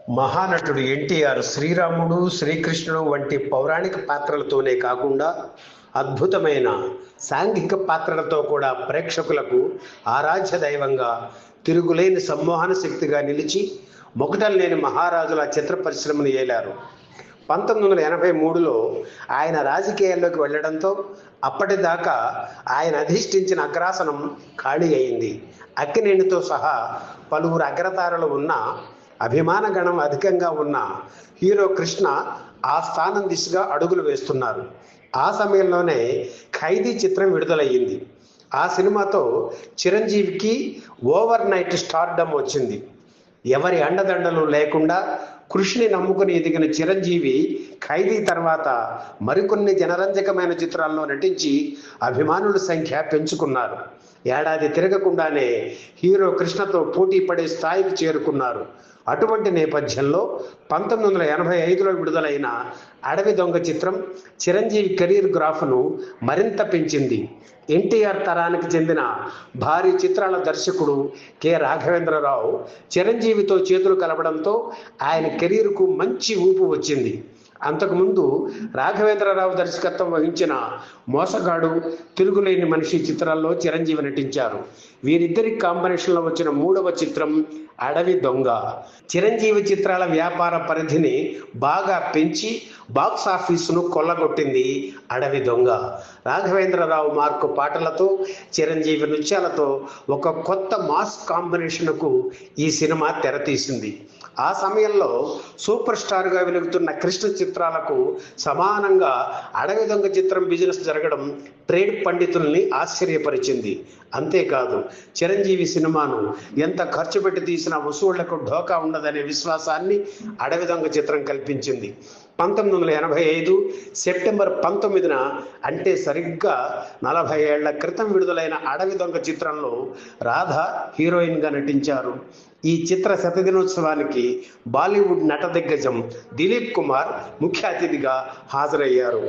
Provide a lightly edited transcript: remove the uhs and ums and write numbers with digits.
మహానటుడు ఎన్టీఆర్ శ్రీరాముడు, శ్రీకృష్ణుడు వంటి పౌరాణిక పాత్రలతోనే కాకుండా అద్భుతమైన సాంఘిక పాత్రలతో కూడా ప్రేక్షకులకు ఆరాధ్య దైవంగా, తిరుగులేని సమ్మోహన శక్తిగా నిలిచి మొకటల్లేని మహారాజుల చిత్ర పరిశ్రమను ఏలారు. 1983లో ఆయన రాజకీయాల్లోకి వెళ్లడంతో అప్పటిదాకా ఆయన అధిష్ఠించిన అగ్రాసనం ఖాళీ అయింది. అక్కినేనితో సహా పలువురు అగ్రతారలు ఉన్న అభిమాన గణం అధికంగా ఉన్న హీరో కృష్ణ ఆ స్థానం దిశగా అడుగులు వేస్తున్నారు. ఆ సమయంలోనే ఖైదీ చిత్రం విడుదలయ్యింది. ఆ సినిమాతో చిరంజీవికి ఓవర్ నైట్ స్టార్డమ్ వచ్చింది. ఎవరి అండదండలు లేకుండా కృషిని నమ్ముకుని ఎదిగిన చిరంజీవి ఖైదీ తర్వాత మరికొన్ని జనరంజకమైన చిత్రాల్లో నటించి అభిమానుల సంఖ్య పెంచుకున్నారు. ఏడాది తిరగకుండానే హీరో కృష్ణతో పోటీ పడే స్థాయికి చేరుకున్నారు. అటువంటి నేపథ్యంలో 1985లో విడుదలైన అడవి దొంగ చిత్రం చిరంజీవి కెరీర్ గ్రాఫ్ను మరింత పెంచింది. ఎన్టీఆర్ తరానికి చెందిన భారీ చిత్రాల దర్శకుడు కె రాఘవేంద్రరావు చిరంజీవితో చేతులు కలపడంతో ఆయన కెరీర్కు మంచి ఊపు వచ్చింది. అంతకుముందు రాఘవేంద్రరావు దర్శకత్వం వహించిన మోసగాడు, తిరుగులేని మనిషి చిత్రాల్లో చిరంజీవి నటించారు. వీరిద్దరి కాంబినేషన్లో వచ్చిన మూడవ చిత్రం అడవి దొంగ చిరంజీవి చిత్రాల వ్యాపార పరిధిని బాగా పెంచి బాక్స్ ఆఫీసును కొల్లగొట్టింది. అడవి దొంగ రాఘవేంద్రరావు మార్కు పాటలతో, చిరంజీవి నృత్యాలతో ఒక కొత్త మాస్ కాంబినేషన్కు ఈ సినిమా తెరతీసింది. ఆ సమయంలో సూపర్ స్టార్గా వెలుగుతున్న కృష్ణ చిత్రాలకు సమానంగా అడవి దొంగ చిత్రం బిజినెస్ జరగడం ట్రేడ్ పండితుల్ని ఆశ్చర్యపరిచింది. అంతేకాదు, చిరంజీవి సినిమాను ఎంత ఖర్చు పెట్టి తీసినా వసూళ్లకు ఢోకా ఉండదనే విశ్వాసాన్ని అడవి దొంగ చిత్రం కల్పించింది. 1985 సెప్టెంబర్ 19న, అంటే సరిగ్గా 40 ఏళ్ల క్రితం విడుదలైన అడవి దొంగ చిత్రంలో రాధ హీరోయిన్గా నటించారు. ఈ చిత్ర శతదినోత్సవానికి బాలీవుడ్ నట దిగ్గజం దిలీప్ కుమార్ ముఖ్య అతిథిగా హాజరయ్యారు.